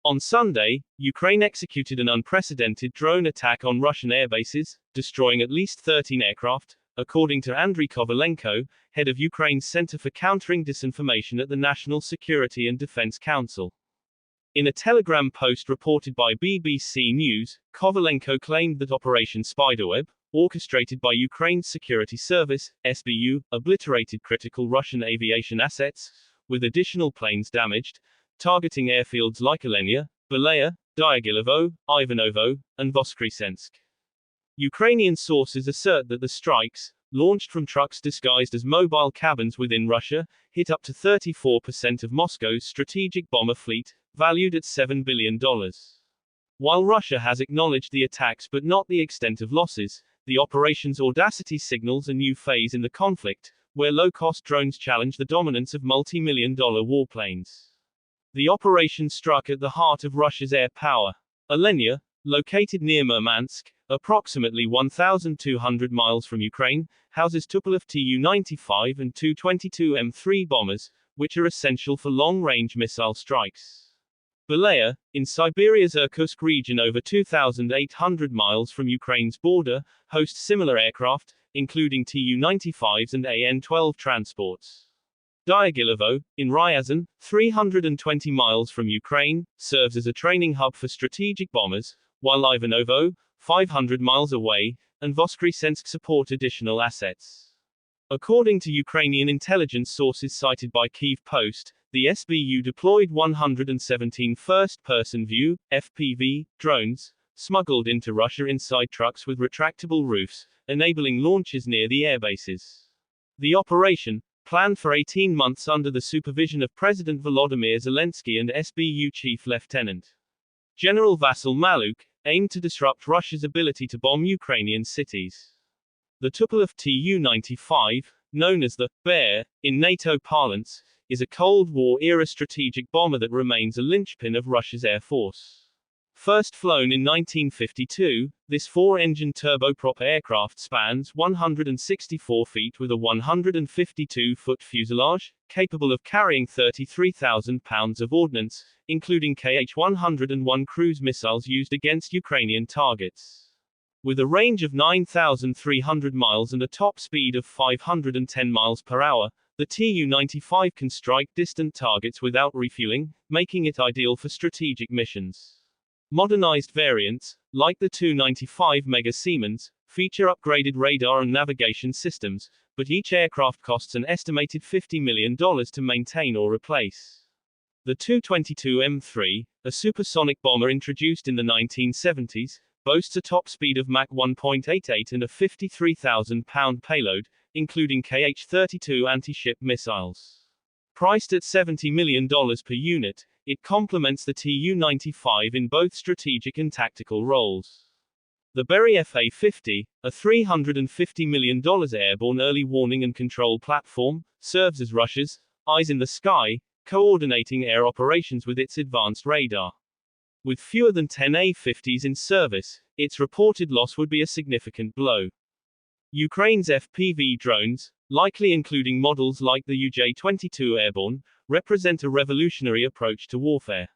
On Sunday, Ukraine executed an unprecedented drone attack on Russian airbases, destroying at least 13 aircraft, according to Andriy Kovalenko, head of Ukraine's Center for Countering Disinformation at the National Security and Defense Council. In a Telegram post reported by BBC News, Kovalenko claimed that Operation Spiderweb, orchestrated by Ukraine's Security Service, SBU, obliterated critical Russian aviation assets, with additional planes damaged, targeting airfields like Alenia, Belaya, Dyagilevo, Ivanovo, and Voskresensk. Ukrainian sources assert that the strikes, launched from trucks disguised as mobile cabins within Russia, hit up to 34% of Moscow's strategic bomber fleet, valued at $7 billion. While Russia has acknowledged the attacks but not the extent of losses, the operation's audacity signals a new phase in the conflict, where low-cost drones challenge the dominance of multi-million-dollar warplanes. The operation struck at the heart of Russia's air power. Alenia, located near Murmansk, approximately 1,200 miles from Ukraine, houses Tupolev Tu-95 and Tu-22M3 bombers, which are essential for long-range missile strikes. Belaya, in Siberia's Irkutsk region over 2,800 miles from Ukraine's border, hosts similar aircraft, including Tu-95s and An-12 transports. Dyagilevo, in Ryazan, 320 miles from Ukraine, serves as a training hub for strategic bombers, while Ivanovo, 500 miles away, and Voskresensk support additional assets. According to Ukrainian intelligence sources cited by Kyiv Post, the SBU deployed 117 first-person view, FPV, drones, smuggled into Russia inside trucks with retractable roofs, enabling launches near the airbases. The operation, planned for 18 months under the supervision of President Volodymyr Zelensky and SBU Chief Lieutenant General Vasyl Maluk, aimed to disrupt Russia's ability to bomb Ukrainian cities. The Tupolev Tu-95, known as the Bear, in NATO parlance, is a Cold War-era strategic bomber that remains a linchpin of Russia's air force. First flown in 1952, this four-engine turboprop aircraft spans 164 feet with a 152-foot fuselage, capable of carrying 33,000 pounds of ordnance, including Kh-101 cruise missiles used against Ukrainian targets. With a range of 9,300 miles and a top speed of 510 miles per hour, the Tu-95 can strike distant targets without refueling, making it ideal for strategic missions. Modernized variants, like the Tu-95 Mega Siemens, feature upgraded radar and navigation systems, but each aircraft costs an estimated $50 million to maintain or replace. The Tu-22M3, a supersonic bomber introduced in the 1970s, boasts a top speed of Mach 1.88 and a 53,000-pound payload, including Kh-32 anti-ship missiles. Priced at $70 million per unit, it complements the Tu-95 in both strategic and tactical roles. The Berry Fa-50, a $350 million airborne early warning and control platform, serves as Russia's eyes in the sky, coordinating air operations with its advanced radar. With fewer than 10 A-50s in service, its reported loss would be a significant blow. Ukraine's FPV drones, likely including models like the UJ-22 Airborne, represent a revolutionary approach to warfare.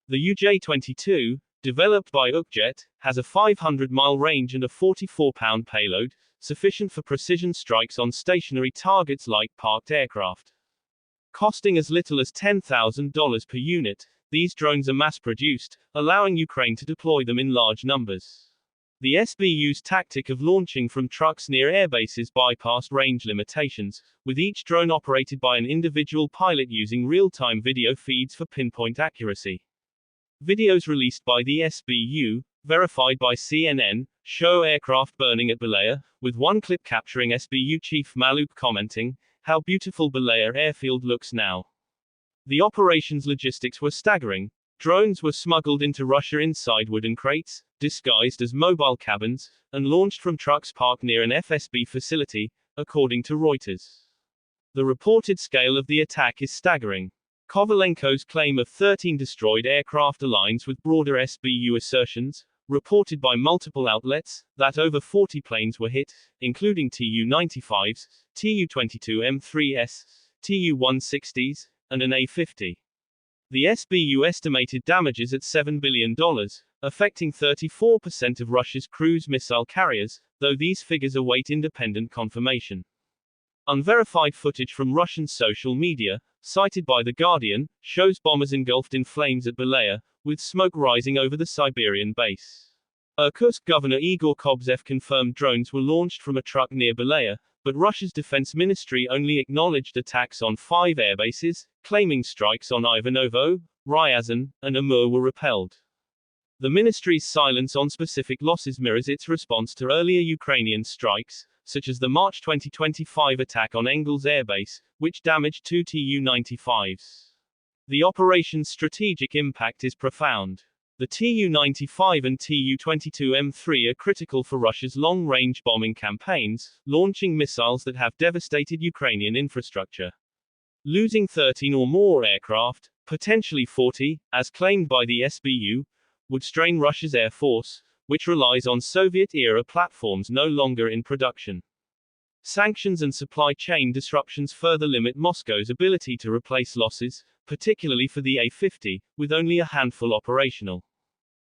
The UJ-22, developed by Ukjet, has a 500-mile range and a 44-pound payload, sufficient for precision strikes on stationary targets like parked aircraft. Costing as little as $10,000 per unit, these drones are mass-produced, allowing Ukraine to deploy them in large numbers. The SBU's tactic of launching from trucks near airbases bypassed range limitations, with each drone operated by an individual pilot using real-time video feeds for pinpoint accuracy. Videos released by the SBU, verified by CNN, show aircraft burning at Belaya, with one clip capturing SBU Chief Maluk commenting, "How beautiful Belaya airfield looks now." The operation's logistics were staggering. Drones were smuggled into Russia inside wooden crates, disguised as mobile cabins, and launched from trucks parked near an FSB facility, according to Reuters. The reported scale of the attack is staggering. Kovalenko's claim of 13 destroyed aircraft aligns with broader SBU assertions, reported by multiple outlets, that over 40 planes were hit, including Tu-95s, Tu-22M3s, Tu-160s, and an A-50. The SBU estimated damages at $7 billion, affecting 34% of Russia's cruise missile carriers, though these figures await independent confirmation. Unverified footage from Russian social media, cited by The Guardian, shows bombers engulfed in flames at Belaya, with smoke rising over the Siberian base. Irkutsk Governor Igor Kobzev confirmed drones were launched from a truck near Belaya, but Russia's defense ministry only acknowledged attacks on 5 airbases, claiming strikes on Ivanovo, Ryazan, and Amur were repelled. The ministry's silence on specific losses mirrors its response to earlier Ukrainian strikes, such as the March 2025 attack on Engels airbase, which damaged 2 Tu-95s. The operation's strategic impact is profound. The Tu-95 and Tu-22M3 are critical for Russia's long-range bombing campaigns, launching missiles that have devastated Ukrainian infrastructure. Losing 13 or more aircraft, potentially 40, as claimed by the SBU, would strain Russia's air force, which relies on Soviet-era platforms no longer in production. Sanctions and supply chain disruptions further limit Moscow's ability to replace losses, particularly for the A-50, with only a handful operational.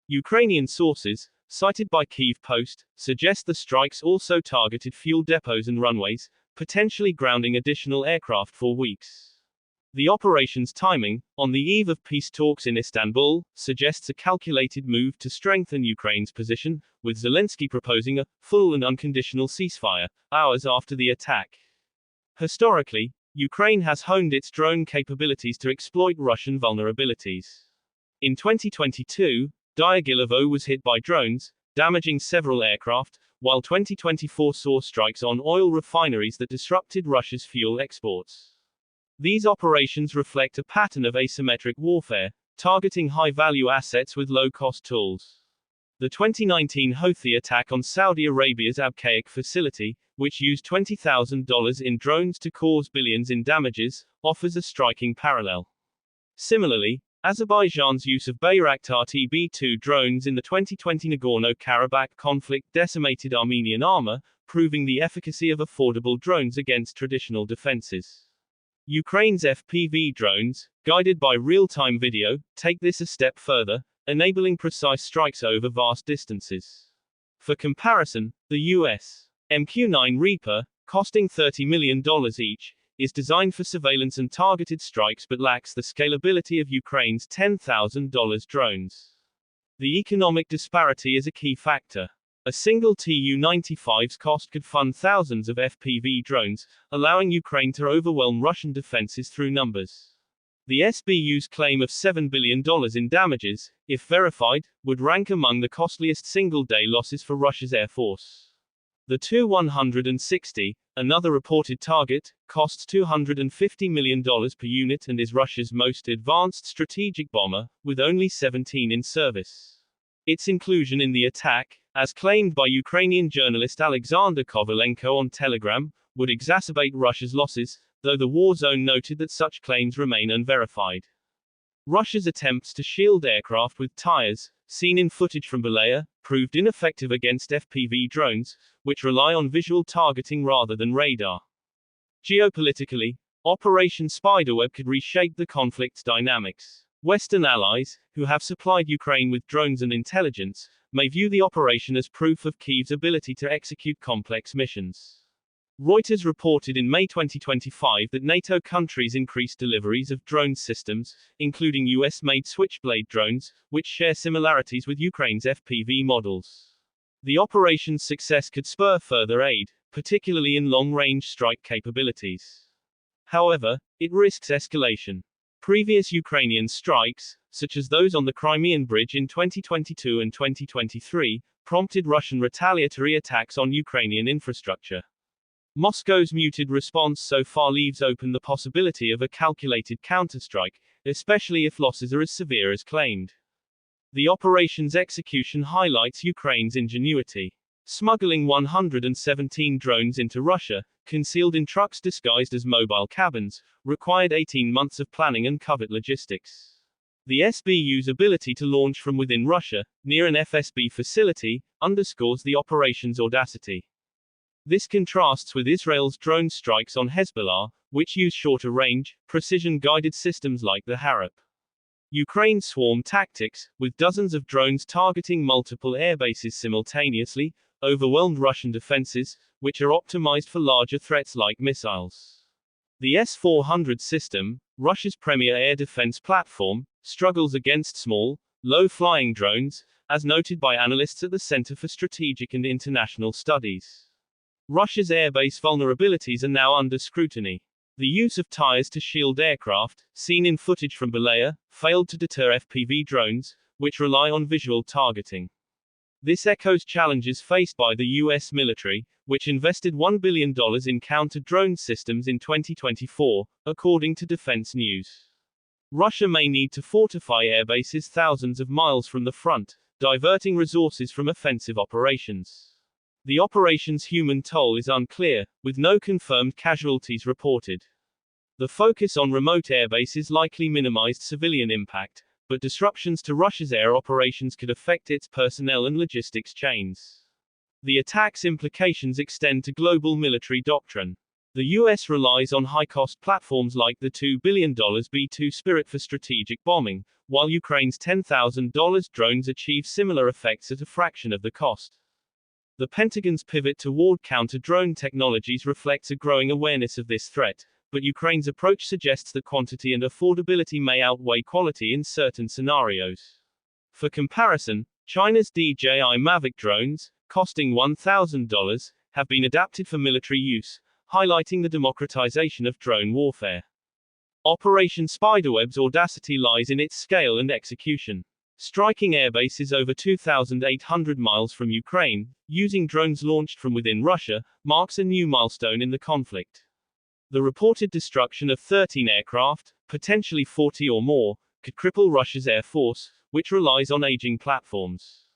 Ukrainian sources, cited by Kyiv Post, suggest the strikes also targeted fuel depots and runways, potentially grounding additional aircraft for weeks. The operation's timing, on the eve of peace talks in Istanbul, suggests a calculated move to strengthen Ukraine's position, with Zelensky proposing a full and unconditional ceasefire, hours after the attack. Historically, Ukraine has honed its drone capabilities to exploit Russian vulnerabilities. In 2022, Dyagilevo was hit by drones, damaging several aircraft, while 2024 saw strikes on oil refineries that disrupted Russia's fuel exports. These operations reflect a pattern of asymmetric warfare, targeting high-value assets with low-cost tools. The 2019 Houthi attack on Saudi Arabia's Abqaiq facility, which used $20,000 in drones to cause billions in damages, offers a striking parallel. Similarly, Azerbaijan's use of Bayraktar TB2 drones in the 2020 Nagorno-Karabakh conflict decimated Armenian armor, proving the efficacy of affordable drones against traditional defenses. Ukraine's FPV drones, guided by real-time video, take this a step further, enabling precise strikes over vast distances. For comparison, the U.S. MQ-9 Reaper, costing $30 million each, is designed for surveillance and targeted strikes but lacks the scalability of Ukraine's $10,000 drones. The economic disparity is a key factor. A single Tu-95's cost could fund thousands of FPV drones, allowing Ukraine to overwhelm Russian defenses through numbers. The SBU's claim of $7 billion in damages, if verified, would rank among the costliest single-day losses for Russia's air force. The Tu-160, another reported target, costs $250 million per unit and is Russia's most advanced strategic bomber, with only 17 in service. Its inclusion in the attack, as claimed by Ukrainian journalist Alexander Kovalenko on Telegram, would exacerbate Russia's losses, though the war zone noted that such claims remain unverified. Russia's attempts to shield aircraft with tires, seen in footage from Belaya, proved ineffective against FPV drones, which rely on visual targeting rather than radar. Geopolitically, Operation Spiderweb could reshape the conflict's dynamics. Western allies, who have supplied Ukraine with drones and intelligence, may view the operation as proof of Kyiv's ability to execute complex missions. Reuters reported in May 2025 that NATO countries increased deliveries of drone systems, including US-made Switchblade drones, which share similarities with Ukraine's FPV models. The operation's success could spur further aid, particularly in long-range strike capabilities. However, it risks escalation. Previous Ukrainian strikes, such as those on the Crimean Bridge in 2022 and 2023, prompted Russian retaliatory attacks on Ukrainian infrastructure. Moscow's muted response so far leaves open the possibility of a calculated counterstrike, especially if losses are as severe as claimed. The operation's execution highlights Ukraine's ingenuity. Smuggling 117 drones into Russia, concealed in trucks disguised as mobile cabins, required 18 months of planning and covert logistics. The SBU's ability to launch from within Russia, near an FSB facility, underscores the operation's audacity. This contrasts with Israel's drone strikes on Hezbollah, which use shorter range, precision-guided systems like the Harop. Ukraine swarm tactics, with dozens of drones targeting multiple airbases simultaneously, overwhelmed Russian defenses, which are optimized for larger threats like missiles. The S-400 system, Russia's premier air defense platform, struggles against small, low-flying drones, as noted by analysts at the Center for Strategic and International Studies. Russia's airbase vulnerabilities are now under scrutiny. The use of tires to shield aircraft, seen in footage from Bilal, failed to deter FPV drones, which rely on visual targeting. This echoes challenges faced by the U.S. military, which invested $1 billion in counter-drone systems in 2024, according to Defense News. Russia may need to fortify airbases thousands of miles from the front, diverting resources from offensive operations. The operation's human toll is unclear, with no confirmed casualties reported. The focus on remote airbases likely minimized civilian impact, but disruptions to Russia's air operations could affect its personnel and logistics chains. The attack's implications extend to global military doctrine. The U.S. relies on high-cost platforms like the $2 billion B-2 Spirit for strategic bombing, while Ukraine's $10,000 drones achieve similar effects at a fraction of the cost. The Pentagon's pivot toward counter-drone technologies reflects a growing awareness of this threat, but Ukraine's approach suggests that quantity and affordability may outweigh quality in certain scenarios. For comparison, China's DJI Mavic drones, costing $1,000, have been adapted for military use, highlighting the democratization of drone warfare. Operation Spiderweb's audacity lies in its scale and execution. Striking airbases over 2,800 miles from Ukraine, using drones launched from within Russia, marks a new milestone in the conflict. The reported destruction of 13 aircraft, potentially 40 or more, could cripple Russia's air force, which relies on aging platforms.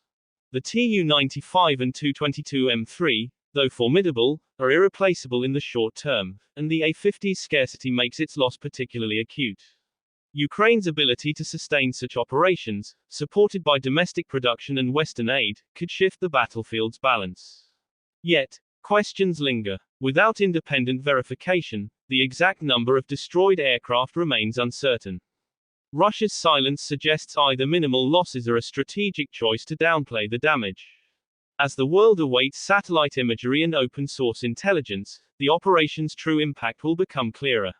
The Tu-95 and Tu-22M3, though formidable, are irreplaceable in the short term, and the A-50's scarcity makes its loss particularly acute. Ukraine's ability to sustain such operations, supported by domestic production and Western aid, could shift the battlefield's balance. Yet, questions linger. Without independent verification, the exact number of destroyed aircraft remains uncertain. Russia's silence suggests either minimal losses or a strategic choice to downplay the damage. As the world awaits satellite imagery and open-source intelligence, the operation's true impact will become clearer.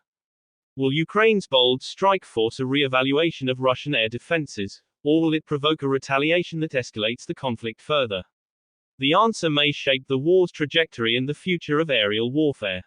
Will Ukraine's bold strike force a re-evaluation of Russian air defenses, or will it provoke a retaliation that escalates the conflict further? The answer may shape the war's trajectory and the future of aerial warfare.